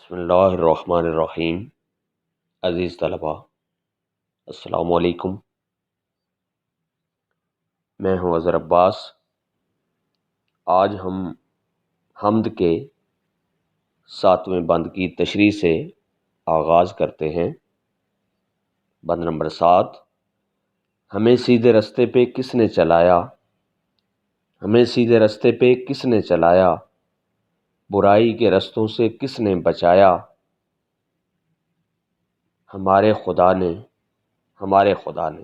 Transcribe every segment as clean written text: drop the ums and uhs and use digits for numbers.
بسم اللہ الرحمن الرحیم۔ عزیز طلباء، السلام علیکم۔ میں ہوں اظہر عباس۔ آج ہم حمد کے 7ویں بند کی تشریح سے آغاز کرتے ہیں۔ بند نمبر 7، ہمیں سیدھے رستے پہ کس نے چلایا، ہمیں سیدھے رستے پہ کس نے چلایا، برائی کے رستوں سے کس نے بچایا، ہمارے خدا نے، ہمارے خدا نے۔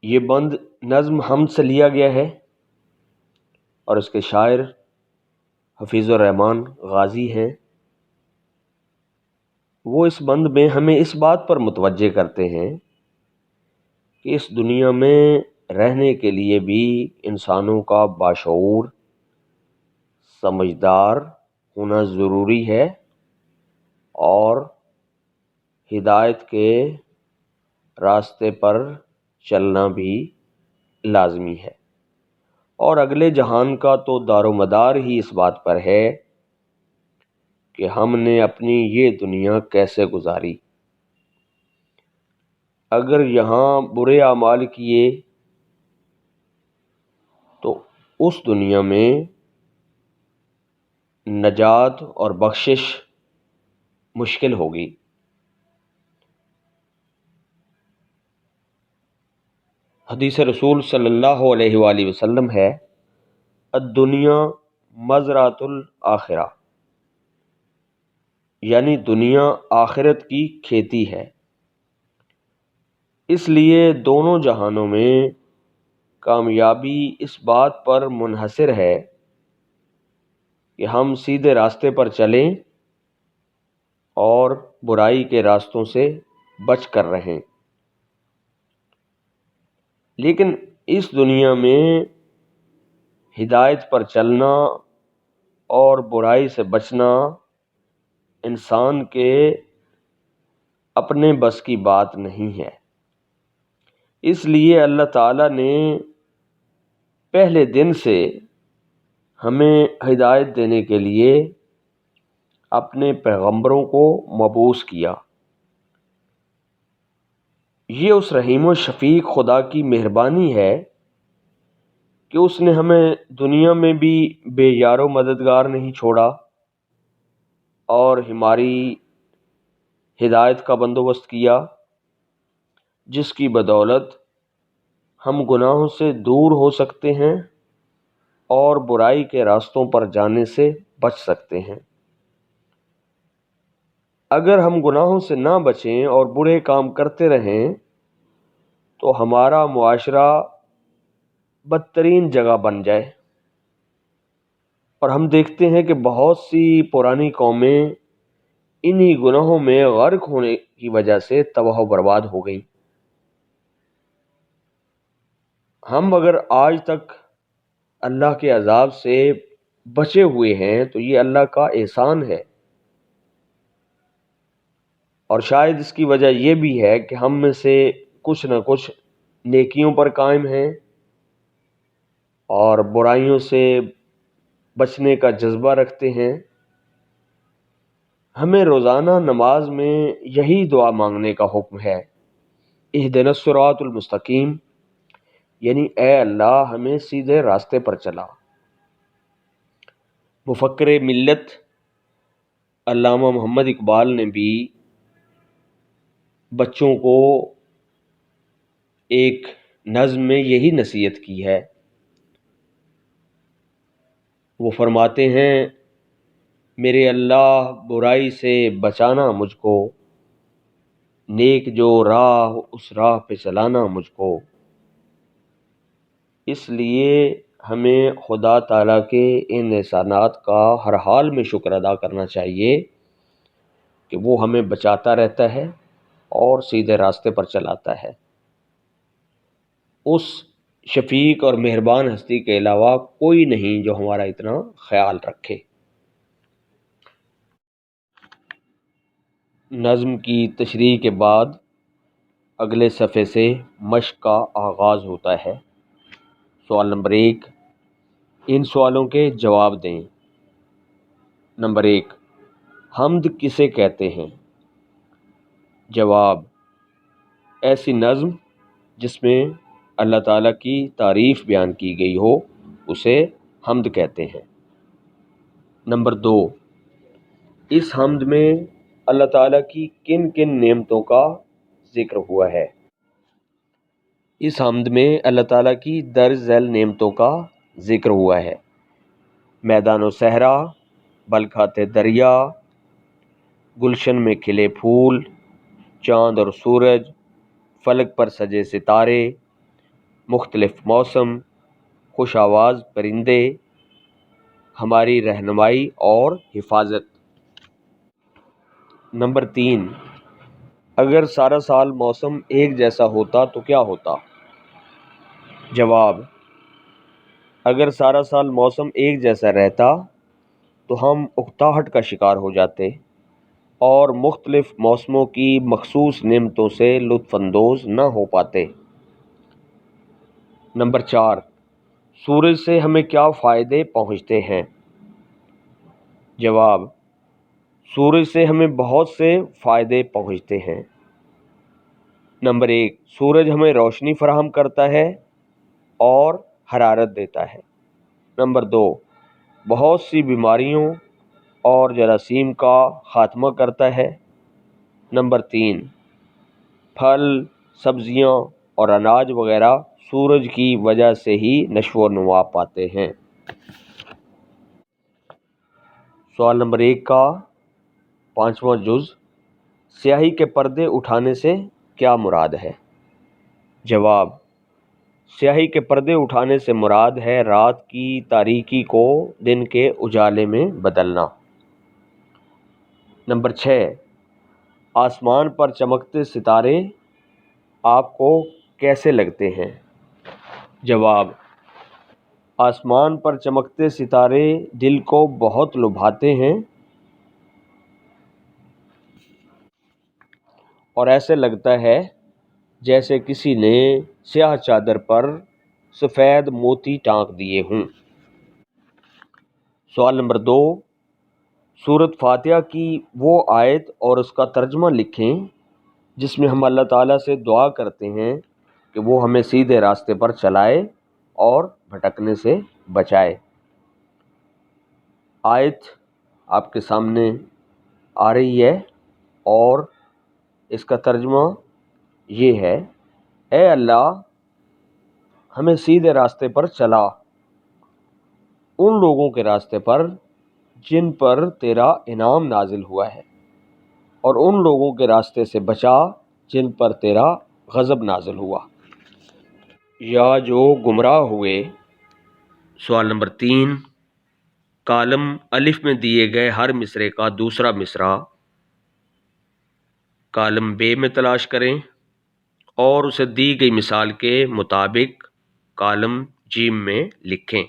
یہ بند نظم حمد سے لیا گیا ہے اور اس کے شاعر حفیظ الرحمن غازی ہیں۔ وہ اس بند میں ہمیں اس بات پر متوجہ کرتے ہیں کہ اس دنیا میں رہنے کے لیے بھی انسانوں کا باشعور، سمجھدار ہونا ضروری ہے اور ہدایت کے راستے پر چلنا بھی لازمی ہے۔ اور اگلے جہان کا تو دار و مدار ہی اس بات پر ہے کہ ہم نے اپنی یہ دنیا کیسے گزاری۔ اگر یہاں برے اعمال کیے تو اس دنیا میں نجات اور بخشش مشکل ہوگی۔ حدیث رسول صلی اللہ علیہ وآلہ وسلم ہے، الدنیا مزرعۃ الآخرہ، یعنی دنیا آخرت کی کھیتی ہے۔ اس لیے دونوں جہانوں میں کامیابی اس بات پر منحصر ہے کہ ہم سیدھے راستے پر چلیں اور برائی کے راستوں سے بچ کر رہیں۔ لیکن اس دنیا میں ہدایت پر چلنا اور برائی سے بچنا انسان کے اپنے بس کی بات نہیں ہے۔ اس لیے اللہ تعالیٰ نے پہلے دن سے ہمیں ہدایت دینے کے لیے اپنے پیغمبروں کو مبعوث کیا۔ یہ اس رحیم و شفیق خدا کی مہربانی ہے کہ اس نے ہمیں دنیا میں بھی بے یار و مددگار نہیں چھوڑا اور ہماری ہدایت کا بندوبست کیا، جس کی بدولت ہم گناہوں سے دور ہو سکتے ہیں اور برائی کے راستوں پر جانے سے بچ سکتے ہیں۔ اگر ہم گناہوں سے نہ بچیں اور برے کام کرتے رہیں تو ہمارا معاشرہ بدترین جگہ بن جائے، اور ہم دیکھتے ہیں کہ بہت سی پرانی قومیں انہی گناہوں میں غرق ہونے کی وجہ سے تباہ و برباد ہو گئیں۔ ہم اگر آج تک اللہ کے عذاب سے بچے ہوئے ہیں تو یہ اللہ کا احسان ہے، اور شاید اس کی وجہ یہ بھی ہے کہ ہم میں سے کچھ نہ کچھ نیکیوں پر قائم ہیں اور برائیوں سے بچنے کا جذبہ رکھتے ہیں۔ ہمیں روزانہ نماز میں یہی دعا مانگنے کا حکم ہے، اہدنا الصراط المستقیم، یعنی اے اللہ ہمیں سیدھے راستے پر چلا۔ مفکر ملت علامہ محمد اقبال نے بھی بچوں کو ایک نظم میں یہی نصیحت کی ہے۔ وہ فرماتے ہیں، میرے اللہ برائی سے بچانا مجھ کو، نیک جو راہ اس راہ پہ چلانا مجھ کو۔ اس لیے ہمیں خدا تعالیٰ کے ان احسانات کا ہر حال میں شکر ادا کرنا چاہیے کہ وہ ہمیں بچاتا رہتا ہے اور سیدھے راستے پر چلاتا ہے۔ اس شفیق اور مہربان ہستی کے علاوہ کوئی نہیں جو ہمارا اتنا خیال رکھے۔ نظم کی تشریح کے بعد اگلے صفحے سے مشق کا آغاز ہوتا ہے۔ سوال نمبر 1، ان سوالوں کے جواب دیں۔ نمبر 1، حمد کسے کہتے ہیں؟ جواب، ایسی نظم جس میں اللہ تعالیٰ کی تعریف بیان کی گئی ہو اسے حمد کہتے ہیں۔ نمبر 2، اس حمد میں اللہ تعالیٰ کی کن کن نعمتوں کا ذکر ہوا ہے؟ اس حمد میں اللہ تعالیٰ کی درج ذیل نعمتوں کا ذکر ہوا ہے۔ میدان و صحرا، بلکھاتے دریا، گلشن میں کھلے پھول، چاند اور سورج، فلک پر سجے ستارے، مختلف موسم، خوش آواز پرندے، ہماری رہنمائی اور حفاظت۔ نمبر 3، اگر سارا سال موسم ایک جیسا ہوتا تو کیا ہوتا؟ جواب، اگر سارا سال موسم ایک جیسا رہتا تو ہم اکتاہٹ کا شکار ہو جاتے اور مختلف موسموں کی مخصوص نعمتوں سے لطف اندوز نہ ہو پاتے۔ نمبر 4، سورج سے ہمیں کیا فائدے پہنچتے ہیں؟ جواب، سورج سے ہمیں بہت سے فائدے پہنچتے ہیں۔ نمبر 1، سورج ہمیں روشنی فراہم کرتا ہے اور حرارت دیتا ہے۔ نمبر 2، بہت سی بیماریوں اور جراثیم کا خاتمہ کرتا ہے۔ نمبر 3، پھل، سبزیاں اور اناج وغیرہ سورج کی وجہ سے ہی نشو و نما پاتے ہیں۔ سوال نمبر 1 کا 5واں جز، سیاہی کے پردے اٹھانے سے کیا مراد ہے؟ جواب، سیاہی کے پردے اٹھانے سے مراد ہے رات کی تاریکی کو دن کے اجالے میں بدلنا۔ نمبر 6، آسمان پر چمکتے ستارے آپ کو کیسے لگتے ہیں؟ جواب، آسمان پر چمکتے ستارے دل کو بہت لبھاتے ہیں اور ایسے لگتا ہے جیسے کسی نے سیاہ چادر پر سفید موتی ٹانک دیے ہوں۔ سوال نمبر 2، سورۃ فاتحہ کی وہ آیت اور اس کا ترجمہ لکھیں جس میں ہم اللہ تعالیٰ سے دعا کرتے ہیں کہ وہ ہمیں سیدھے راستے پر چلائے اور بھٹکنے سے بچائے۔ آیت آپ کے سامنے آ رہی ہے اور اس کا ترجمہ یہ ہے، اے اللہ ہمیں سیدھے راستے پر چلا، ان لوگوں کے راستے پر جن پر تیرا انعام نازل ہوا ہے، اور ان لوگوں کے راستے سے بچا جن پر تیرا غضب نازل ہوا، یا جو گمراہ ہوئے۔ سوال نمبر 3، کالم الف میں دیے گئے ہر مصرعے کا دوسرا مصرع کالم بے میں تلاش کریں اور اسے دی گئی مثال کے مطابق کالم جیم میں لکھیں۔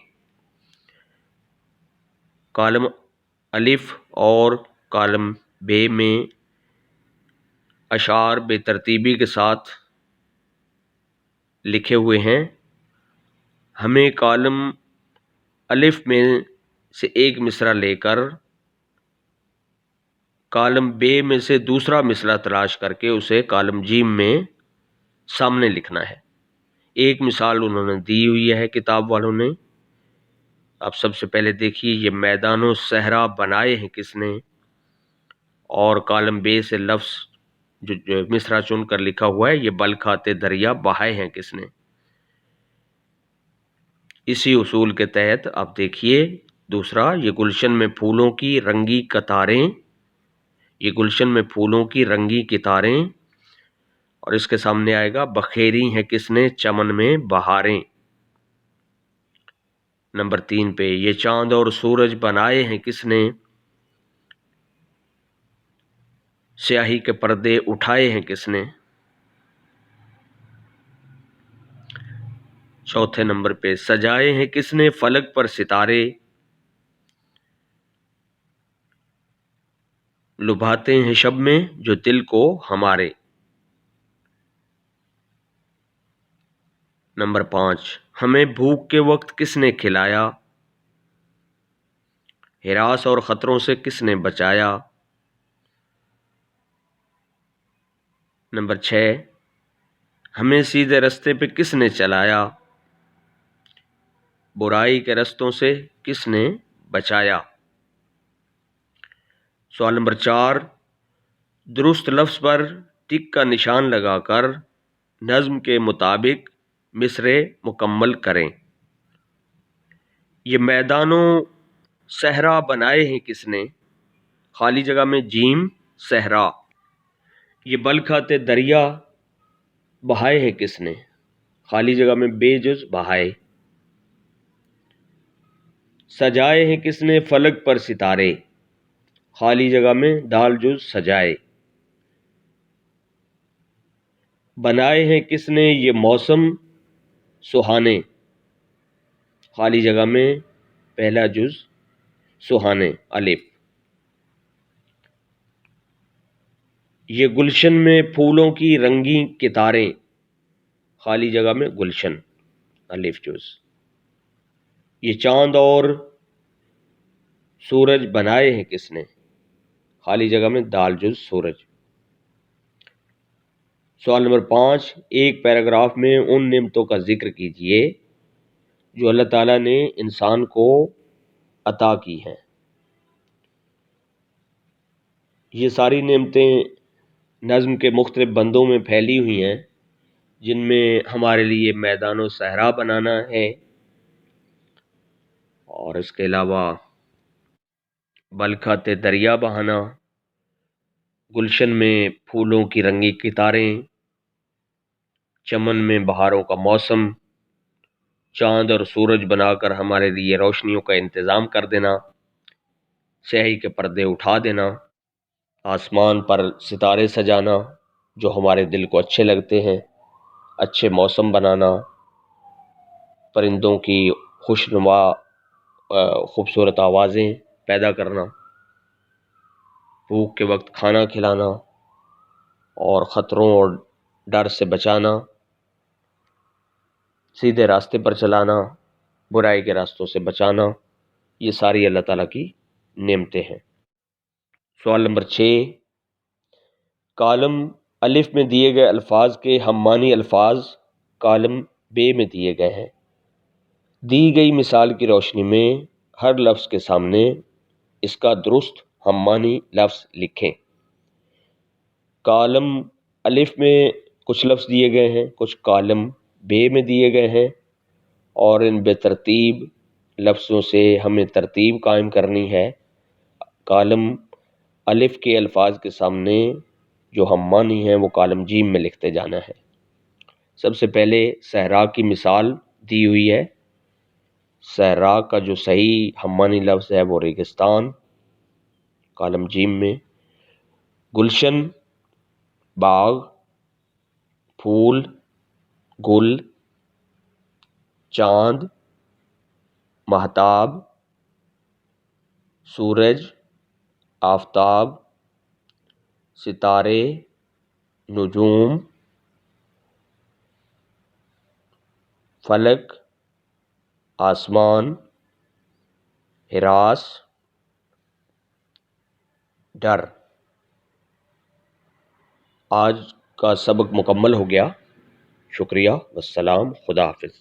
کالم الف اور کالم بے میں اشعار بے ترتیبی کے ساتھ لکھے ہوئے ہیں۔ ہمیں کالم الف میں سے ایک مصرع لے کر کالم بے میں سے دوسرا مصرع تلاش کر کے اسے کالم جیم میں سامنے لکھنا ہے۔ ایک مثال انہوں نے دی ہوئی ہے کتاب والوں نے۔ آپ سب سے پہلے دیکھیے، یہ میدان و صحرا بنائے ہیں کس نے، اور کالم بے سے لفظ جو مصرع چن کر لکھا ہوا ہے، یہ بلکھاتے دریا بہائے ہیں کس نے۔ اسی اصول کے تحت آپ دیکھیے دوسرا، یہ گلشن میں پھولوں کی رنگی قطاریں، یہ گلشن میں پھولوں کی رنگی قطاریں، اور اس کے سامنے آئے گا بکھیری ہیں کس نے چمن میں بہاریں۔ نمبر 3 پہ، یہ چاند اور سورج بنائے ہیں کس نے، سیاہی کے پردے اٹھائے ہیں کس نے۔ چوتھے نمبر پہ، سجائے ہیں کس نے فلک پر ستارے، لبھاتے ہیں شب میں جو دل کو ہمارے۔ نمبر 5، ہمیں بھوک کے وقت کس نے کھلایا، ہراس اور خطروں سے کس نے بچایا؟ نمبر 6، ہمیں سیدھے رستے پہ کس نے چلایا؟ برائی کے رستوں سے کس نے بچایا؟ سوال نمبر 4، درست لفظ پر ٹک کا نشان لگا کر نظم کے مطابق مصرعے مکمل کریں۔ یہ میدانوں صحرا بنائے ہیں کس نے؟ خالی جگہ میں جیم صحرا۔ یہ بلکھاتے دریا بہائے ہیں کس نے؟ خالی جگہ میں بے جز بہائے۔ سجائے ہیں کس نے فلک پر ستارے؟ خالی جگہ میں دال جز سجائے۔ بنائے ہیں کس نے یہ موسم سہانے؟ خالی جگہ میں پہلا جز سہانے الف۔ یہ گلشن میں پھولوں کی رنگی کتاریں، خالی جگہ میں گلشن الف جز۔ یہ چاند اور سورج بنائے ہیں کس نے؟ خالی جگہ میں دال جز سورج۔ سوال نمبر 5، ایک پیراگراف میں ان نعمتوں کا ذکر کیجئے جو اللہ تعالیٰ نے انسان کو عطا کی ہیں۔ یہ ساری نعمتیں نظم کے مختلف بندوں میں پھیلی ہوئی ہیں، جن میں ہمارے لیے میدان و صحرا بنانا ہے، اور اس کے علاوہ بلکھاتے دریا بہانا، گلشن میں پھولوں کی رنگی کتاریں، چمن میں بہاروں کا موسم، چاند اور سورج بنا کر ہمارے لیے روشنیوں کا انتظام کر دینا، سیاہی کے پردے اٹھا دینا، آسمان پر ستارے سجانا جو ہمارے دل کو اچھے لگتے ہیں، اچھے موسم بنانا، پرندوں کی خوشنما خوبصورت آوازیں پیدا کرنا، بھوک کے وقت کھانا کھلانا، اور خطروں اور ڈر سے بچانا، سیدھے راستے پر چلانا، برائی کے راستوں سے بچانا، یہ ساری اللہ تعالیٰ کی نعمتیں ہیں۔ سوال نمبر 6، کالم الف میں دیے گئے الفاظ کے ہم معنی الفاظ کالم بے میں دیے گئے ہیں۔ دی گئی مثال کی روشنی میں ہر لفظ کے سامنے اس کا درست ہم معنی لفظ لکھیں۔ کالم الف میں کچھ لفظ دیے گئے ہیں، کچھ کالم بے میں دیے گئے ہیں، اور ان بے ترتیب لفظوں سے ہمیں ترتیب قائم کرنی ہے۔ کالم الف کے الفاظ کے سامنے جو ہم معنی ہیں وہ کالم جیم میں لکھتے جانا ہے۔ سب سے پہلے صحرا کی مثال دی ہوئی ہے۔ صحرا کا جو صحیح ہم معنی لفظ ہے وہ ریگستان، کالم جیم میں۔ گلشن باغ، پھول گل، چاند مہتاب، سورج آفتاب، ستارے نجوم، فلک آسمان، ہراس ڈر۔ آج کا سبق مکمل ہو گیا۔ شکریہ، والسلام، خدا حافظ۔